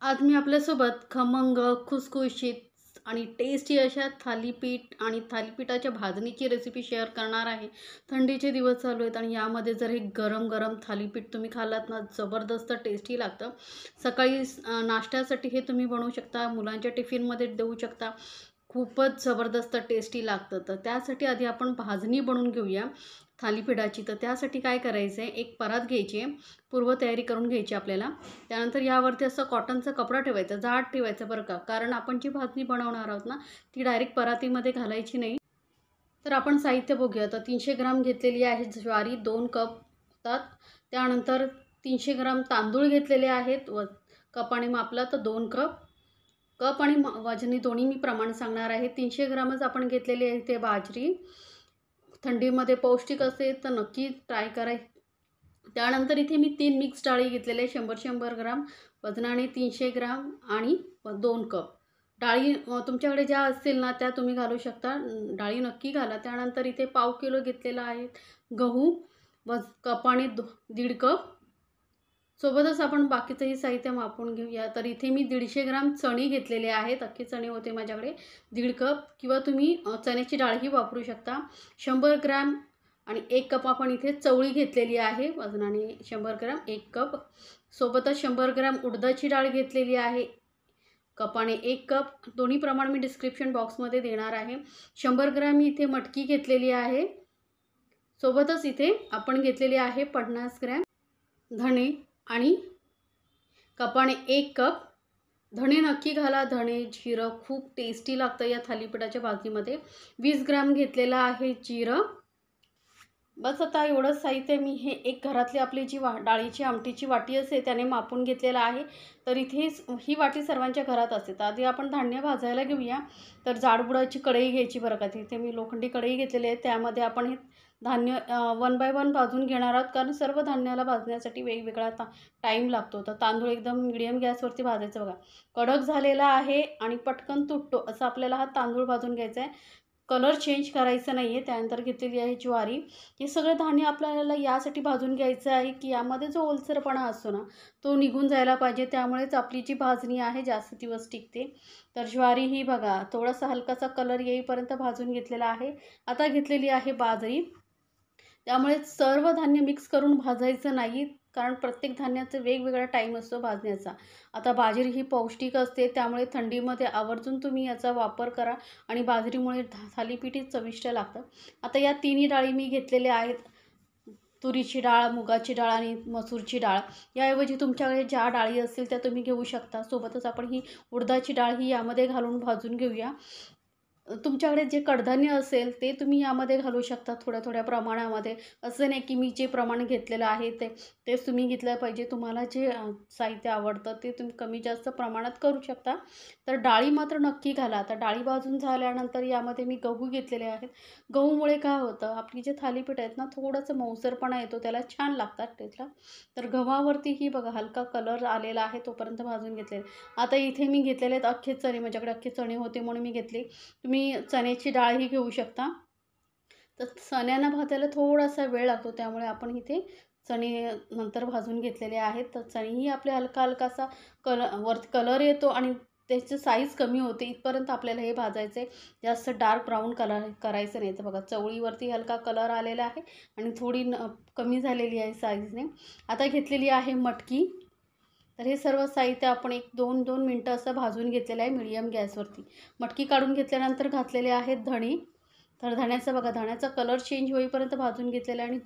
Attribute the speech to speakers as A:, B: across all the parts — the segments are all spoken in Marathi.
A: आज मी आपल्यासोबत खमंग, खुसखुशीत आणि टेस्टी अशा थालीपीठ आणि थालीपीठाच्या भाजणीची रेसिपी शेअर करणार आहे. थंडीचे दिवस चालू आहेत आणि यामध्ये जर हे गरम-गरम थालीपीठ तुम्ही खाल्लात ना, जबरदस्त टेस्टी लागतं. सकाळी नाश्त्यासाठी हे तुम्ही बनवू शकता, मुलांच्या टिफिनमध्ये देऊ शकता. खूपच जबरदस्त टेस्टी लागतं. तर त्यासाठी आधी आपण भाजणी बनवून घेऊया थालीपीठाची. तर त्यासाठी काय करायचं आहे, एक परात घ्यायची आहे, पूर्वतयारी करून घ्यायची आपल्याला. त्यानंतर यावरती असं कॉटनचा कपडा ठेवायचा, जाड ठेवायचा बरं का, कारण आपण जी भाजणी बनवणार आहोत ना, ती डायरेक्ट परातीमध्ये घालायची नाही. तर आपण साहित्य बघूया. तर 300 ग्राम घेतलेली आहे ज्वारी, 2 कप तात. त्यानंतर 300 ग्राम तांदूळ घेतलेले आहेत, कपाने मापला तर 2 कप. कप आणि वजनी दोन्ही मी प्रमाण सांगणार आहे. 300 ग्रामच आपण घेतलेली आहे ते बाजरी. थंडीमध्ये पौष्टिक असेल तर नक्की ट्राय करा. त्यानंतर इथे मी 3 मिक्स डाळी घेतलेल्या आहे, 100-100 ग्राम वजनाने, 300 ग्राम आणि 2 कप. डाळी तुमच्याकडे ज्या असतील ना त्या तुम्ही घालू शकता. डाळी नक्की घाला. त्यानंतर इथे पाव किलो घेतलेला आहे गहू, कपाने 1.5 कप. सोबतच आपण बाकीचंही साहित्य मापून घेऊया. तर इथे मी 150 ग्राम चणे घेतलेले आहेत. अख्खे चणे होते माझ्याकडे, 1.5 कप, किंवा तुम्ही चण्याची डाळही वापरू शकता. 100 ग्राम आणि 1 कप आपण इथे चवळी घेतलेली आहे वजनाने, 100 ग्राम 1 कप. सोबतच 100 ग्राम उडदाची डाळ घेतलेली आहे, कपाने 1 कप. दोन्ही प्रमाण मी डिस्क्रिप्शन बॉक्समध्ये देणार आहे. 100 ग्राम मी इथे मटकी घेतलेली आहे. सोबतच इथे आपण घेतलेली आहे 50 ग्रॅम धणे आणि कपाने 1 कप. धणे नक्की घाला. धणे, जिरं खूप टेस्टी लागतं या थालीपीठाच्या भाजीमध्ये. 20 ग्राम घेतलेलं आहे जिरं. बस आता एवढंच साहित्य. मी हे एक घरातली आपली जी डाळीची आमटीची वाटी असते त्याने मापून घेतलेलं आहे. तर इथे ही वाटी सर्वांच्या घरात असते. तर आधी आपण धान्य भाजायला घेऊया. तर जाडबुडाची कढई घ्यायची बरं का. तिथे मी लोखंडी कढई घेतलेली आहे. त्यामध्ये आपण हे धान्य 1 बाय 1 भाजून घेणार आहोत, कारण सर्व धान्याला भाजण्यासाठी वेगवेगळा टाईम लागतो. तर तांदूळ एकदम मीडियम गॅसवरती भाजायचं बघा. कडक झालेला आहे आणि पटकन तुटतो असं आपल्याला हा तांदूळ भाजून घ्यायचा आहे. कलर चेंज करायचं नाही आहे. त्यानंतर घेतलेली आहे ज्वारी. हे सगळं धान्य आपल्याला यासाठी भाजून घ्यायचं आहे की यामध्ये जो ओलसरपणा असतो ना, तो निघून जायला पाहिजे. त्यामुळेच आपली जी भाजणी आहे जास्त दिवस टिकते. तर ज्वारी ही बघा थोडासा हलकासा कलर येईपर्यंत भाजून घेतलेला आहे. आता घेतलेली आहे बाजरी. त्यामुळे सर्व धान्य मिक्स करून भाजायचं नाही, कारण प्रत्येक धान्याचा वेगवेगळा टाईम असतो भाजण्याचा. आता बाजरी ही पौष्टिक असते, त्यामुळे थंडीमध्ये आवर्जून तुम्ही याचा वापर करा आणि बाजरीमुळे थालीपीठ चविष्ट लागतं. आता या तिन्ही डाळी मी घेतलेल्या आहेत, तुरीची डाळ, मुगाची डाळ आणि मसूरची डाळ. याऐवजी तुमच्याकडे ज्या डाळी असतील त्या तुम्ही घेऊ शकता. सोबतच आपण ही उडदाची डाळ ही यामध्ये घालून भाजून घेऊया. तुमच्याकडे जे कडधान्य असेल ते तुम्ही यामध्ये घालू शकता थोड्या-थोड्या प्रमाणामध्ये. असं नाही की मी जे प्रमाण घेतलेलं आहे तेच तुम्ही घेतलं पाहिजे. तुम्हाला जे साहित्य आवडतं ते तुम्ही कमी-जास्त प्रमाणात करू शकता. तर डाळी मात्र नक्की घाला. आता डाळी भाजून झाल्यानंतर यामध्ये मी गहू घेतलेले आहेत. गहूमुळे काय होतं, आपली जे थालीपीठ आहेत ना, थोडंसं मऊसरपणा येतो, त्याला छान लागतात टेस्टला. तर गव्हावरतीही बघा हलका कलर आलेला आहे, तोपर्यंत भाजून घेतलेले. आता इथे मी घेतलेले आहेत अख्खे चणे. माझ्याकडे अख्खे चणे होते म्हणून मी घेतले. तुम्ही चण्याची डाळही घेऊ शकता. तर चण्यांना भाजायला थोडासा वेळ लागतो, त्यामुळे आपण इथे चणे नंतर भाजून घेतलेले आहेत. तर चणेही आपले हलका-हलकासा वरती कलर येतो आणि त्याची साईज कमी होते, इथपर्यंत आपल्याला हे भाजायचं आहे. जास्त डार्क ब्राऊन कलर करायचं नाही. तर बघा चवळीवरती हलका कलर आलेला आहे आणि थोडी कमी झालेली आहे साईजने. आता घेतलेली आहे मटकी. तर हे सर्व साहित्य आपण 1-2 मिनटं असं भाजून घेतलेलं आहे मीडियम गॅसवरती. मटकी काढून घेतल्यानंतर घातलेले आहेत धणे. तर धण्याचा बघा धण्याचा कलर चेंज होईपर्यंत भाजून घेतलेलं आहे. आणि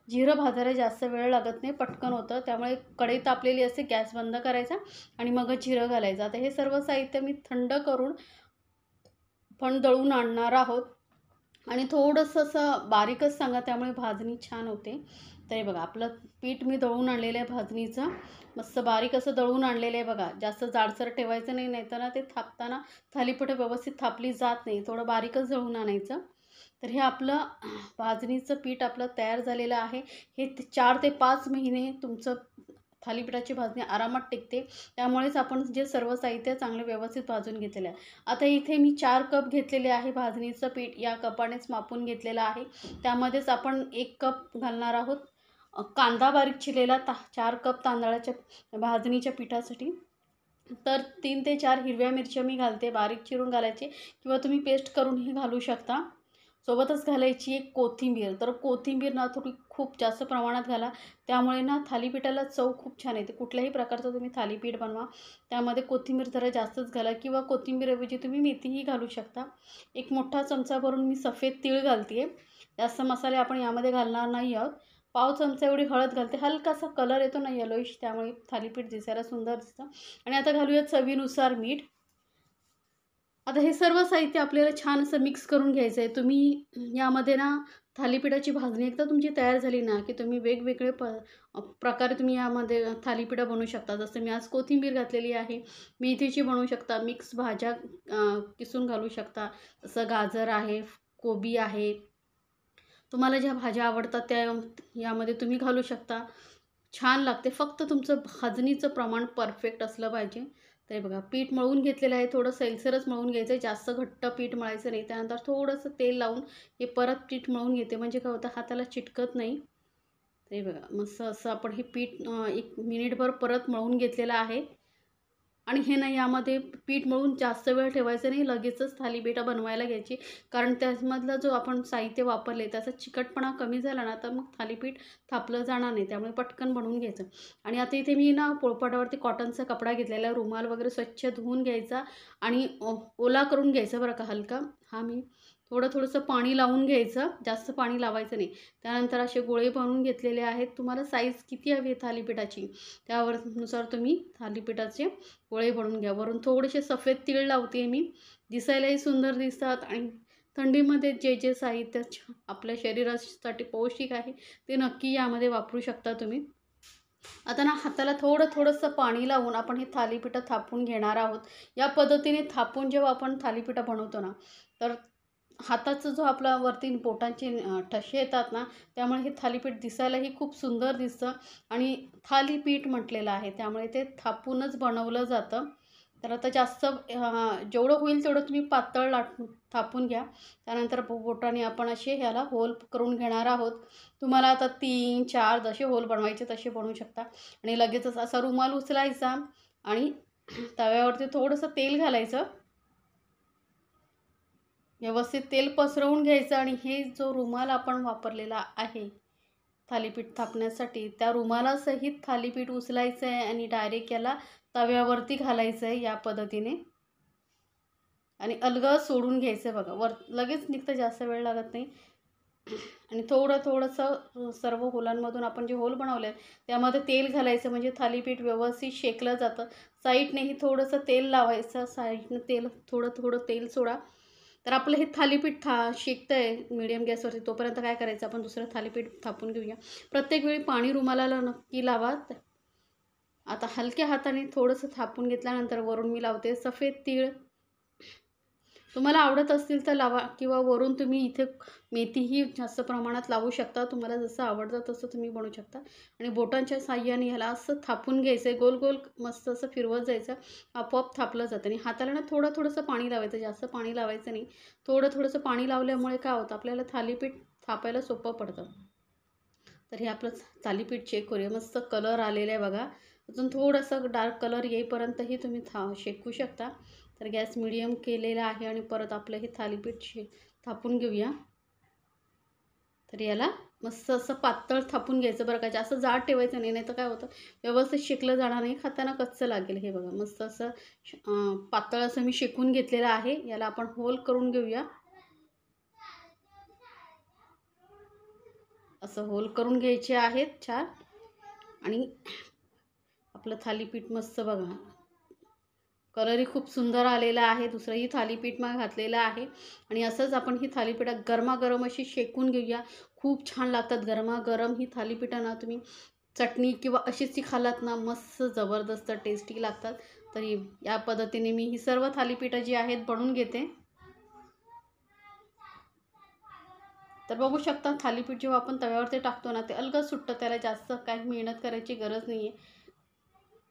A: जिरं भाजायला जास्त वेळ लागत नाही, पटकन होतं. त्यामुळे कढई तापलेली असते, गॅस बंद करायचा आणि मगच जिरं घालायचं. आता हे सर्व साहित्य मी थंड करून पण दळून आणणार आहोत आणि थोडंसं असं बारीकच सांगा, त्यामुळे भाजणी छान होते. तर हे बघा आपलं पीठ मी दळून आणलेलं आहे भाजणीचं. मस्त बारीक असं दळून आणलेलं आहे बघा. जास्त जाडसर ठेवायचं नाही, नाहीतर ना ते थापताना थालीपीठ व्यवस्थित थापली जात नाही. थोडं बारीकच दळून आणायचं. तर हे आपलं भाजणीचं पीठ आपलं तयार झालेलं आहे. हे 4 ते 5 महिने तुमचं थालीपीठाची भाजणी आरामात टिकते. त्यामुळेच आपण जे सर्व साहित्य चांगले व्यवस्थित भाजून घेतलेलं आहे. आता इथे मी 4 कप घेतलेले आहे भाजणीचं पीठ. या कपानेच मापून घेतलेलं आहे. त्यामध्येच आपण 1 कप घालणार आहोत कांदा बारीक चिरलेला. 4 कप तांदळाच्या भाजणीच्या पिठासाठी. तर 3 ते 4 हिरव्या मिरच्या मी घालते, बारीक चिरून घालायचे किंवा तुम्ही पेस्ट करूनही घालू शकता. सोबतच घालायची एक कोथिंबीर. तर कोथिंबीर ना थोडी खूप जास्त प्रमाणात घाला, त्यामुळे ना थालीपीठाला चव खूप छान येते. कुठल्याही प्रकारचं तुम्ही थालीपीठ बनवा, त्यामध्ये कोथिंबीर जरा जास्तच घाला किंवा कोथिंबीरऐवजी तुम्ही मेथीही घालू शकता. एक मोठा चमचा भरून मी सफेद तीळ घालते. जास्त मसाले आपण यामध्ये घालणार नाही आहोत. पाव चमचा एवढी हळद घालते. हलकासा कलर येतो ना येलोइश, त्यामुळे थालीपीठ दिसायला सुंदर दिसतं. आणि आता घालूया चवीनुसार मीठ. आता हे सर्व साहित्य आपल्याला छान असं मिक्स करून घ्यायचं आहे. तुम्ही यामध्ये ना थालीपीठाची भाजणी एकदा तुमची तयार झाली ना, की तुम्ही वेगवेगळे प्रकारे तुम्ही यामध्ये थालीपीठं बनवू शकता. जसं मी आज कोथिंबीर घातलेली आहे, मेथीची बनवू शकता, मिक्स भाज्या किसून घालू शकता. जसं गाजर आहे, कोबी आहे. तुम्हाला ज्या भाज्या आवडतात त्या यामध्ये तुम्ही घालू शकता. छान लागते. फक्त तुमचं भाजणीचं प्रमाण परफेक्ट असलं पाहिजे. तर हे बघा पीठ मळून घेतलेलं आहे. थोडं सैलसरच मळून घ्यायचं आहे. जास्त घट्ट पीठ मळायचं नाही. त्यानंतर थोडंसं तेल लावून हे परत पीठ मळून घेते, म्हणजे काय होतं हाताला चिटकत नाही. तर हे बघा मस्त असं आपण हे पीठ 1 मिनिटभर परत मळून घेतलेलं आहे. आणि हे ना यामध्ये पीठ मळून जास्त वेळ ठेवायचं नाही, लगेचच थालीपीठं बनवायला घ्यायची. कारण त्यामधला जो आपण साहित्य वापरले त्याचा चिकटपणा कमी झाला ना, तर मग थालीपीठ थापलं जाणार नाही. त्यामुळे पटकन बनवून घ्यायचं. आणि आता इथे मी ना पोळपाटावरती कॉटनचा कपडा घेतलेला आहे. रुमाल वगैरे स्वच्छ धुवून घ्यायचा आणि ओला करून घ्यायचा बरं का हलका. हा मी थोडंसं पाणी लावून घ्यायचं, जास्त पाणी लावायचं नाही. त्यानंतर असे गोळे बनवून घेतलेले आहेत. तुम्हाला साईज किती हवी आहे थालीपीठाची त्यानुसार तुम्ही थालीपीठाचे गोळे बनवून घ्या. वरून थोडेसे सफेद तीळ लावते मी, दिसायलाही सुंदर दिसतात. आणि थंडीमध्ये जे जे साहित्य आपल्या शरीरासाठी पौष्टिक आहे ते नक्की यामध्ये वापरू शकता तुम्ही. आता ना हाताला थोडंसं पाणी लावून आपण हे थालीपीठं थापून घेणार आहोत. या पद्धतीने थापून जेव्हा आपण थालीपीठं बनवतो ना, तर हाताचा जो आपला वरती बोटांचे ठसे येतात ना, त्यामुळे हे थालीपीठ दिसायलाही खूप सुंदर दिसतं. आणि थालीपीठ म्हटलेलं आहे, त्यामुळे ते थापूनच बनवलं जातं. तर आता जास्त जेवढं होईल तेवढं तुम्ही पातळ थापून घ्या. त्यानंतर बोटाने आपण असे ह्याला होल करून घेणार आहोत. तुम्हाला आता 3, 4 जसे होल बनवायचे तसे बनवू शकता. आणि लगेचच असा रुमाल उचलायचा आणि तव्यावरती थोडंसं तेल घालायचं. व्यवस्थित तेल पसरवून घ्यायचं आणि हे जो रुमाल आपण वापरलेला आहे थालीपीठ थापण्यासाठी, त्या रुमालासहित थालीपीठ उचलायचं आहे आणि डायरेक्ट याला तव्यावरती घालायचं आहे या पद्धतीने. आणि अलगद सोडून घ्यायचं आहे बघा. लगेच निघतं, जास्त वेळ लागत नाही. आणि थोडंसं सर्व होलांमधून आपण जे होल बनवले आहेत त्यामध्ये तेल घालायचं, म्हणजे थालीपीठ व्यवस्थित शेकलं जातं. साईडनेही थोडंसं तेल लावायचं, साईडनं थोडं तेल सोडा. तर आपलं हे थालीपीठ शेकतं आहे मीडियम गॅसवरती. तोपर्यंत काय करायचं, आपण दुसरं थालीपीठ थापून घेऊया. प्रत्येक वेळी पाणी रुमालाला नक्की लावा. आता हलक्या हाताने थोडंसं थापून घेतल्यानंतर वरून मी लावते सफेद तीळ. तुम्हाला आवडत असतील तर लावा किंवा वरून तुम्ही इथे मेथीही जास्त प्रमाणात लावू शकता. तुम्हाला जसं आवडतं तसं तुम्ही बनवू शकता. आणि बोटांच्या साहाय्याने ह्याला असं थापून घ्यायचं आहे, गोल मस्त असं फिरवत जायचं. आपोआप थापलं जातं. आणि हाताला ना थोडंसं पाणी लावायचं, जास्त पाणी लावायचं नाही. थोडंसं पाणी लावल्यामुळे काय होतं, आपल्याला थालीपीठ थापायला सोपं पडतं. तर हे आपलं थालीपीठ चेक करूया. मस्त कलर आलेला आहे बघा. अजून थोडंसं डार्क कलर येईपर्यंतही तुम्ही शेकू शकता. तर गॅस मिडियम केलेला आहे आणि परत आपलं हे थालीपीठ थापून घेऊया. तर याला मस्त असं पातळ थापून घ्यायचं बरं का, जास्त जाड ठेवायचं नाही, नाही तर काय होतं व्यवस्थित शेकलं जाणार नाही, खाताना कच्चं लागेल. हे बघा मस्त असं पातळ असं मी शेकून घेतलेलं आहे. याला आपण होल करून घेऊया. असं होल करून घ्यायचे आहेत 4. आणि आपलं थालीपीठ मस्त बघा कलरही खूप सुंदर आलेला आहे. दुसरंही थालीपीठ मग घातलेलं आहे. आणि असंच आपण ही थालीपीठं गरमागरम अशी शेकून घेऊया. खूप छान लागतात गरमागरम ही थालीपीठं ना. तुम्ही चटणी किंवा अशीच ती खालात ना, मस्त जबरदस्त टेस्टी लागतात. तरी या पद्धतीने मी ही सर्व थालीपीठं जी आहेत बनवून घेते. तर बघू शकता थालीपीठ जेव्हा आपण तव्यावरती टाकतो ना, ते अलगद सुटतं. त्याला जास्त काही मेहनत करायची गरज नाही आहे.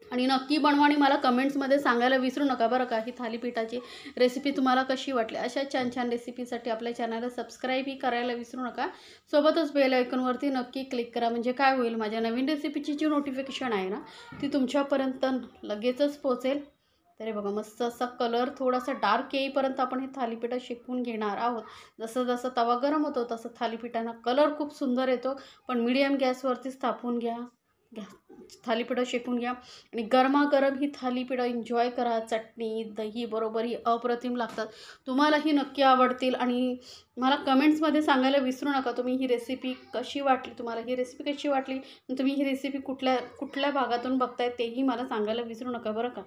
A: आणि नक्की बनवा आणि मला कमेंट्समध्ये सांगायला विसरू नका बरं का, ही थालीपीठाची रेसिपी तुम्हाला कशी वाटली. अशा छान रेसिपीसाठी आपल्या चॅनलला सबस्क्राईबही करायला विसरू नका. सोबतच बेल आयकॉनवरती नक्की क्लिक करा, म्हणजे काय होईल, माझ्या नवीन रेसिपीची जी नोटिफिकेशन आहे ना ती तुमच्यापर्यंत लगेचच पोहोचेल. तर हे बघा मस्त असा कलर थोडासा डार्क येईपर्यंत आपण हे थालीपीठ शेकून घेणार आहोत. जसं जसं तवा गरम होतो तसं थालीपीठांना कलर खूप सुंदर येतो. पण मीडियम गॅसवरतीच तापवून घ्या. थालीपीठं शेकून घ्या आणि गरमागरम ही थालीपीठं एन्जॉय करा. चटणी दही बरोबर ही अप्रतिम लागतात. तुम्हालाही नक्की आवडतील आणि मला कमेंट्समध्ये सांगायला विसरू नका तुम्ही ही रेसिपी कशी वाटली, तुम्हाला ही रेसिपी कशी वाटली, तुम्ही ही रेसिपी कुठल्या कुठल्या भागातून बघताय तेही मला सांगायला विसरू नका बरं का.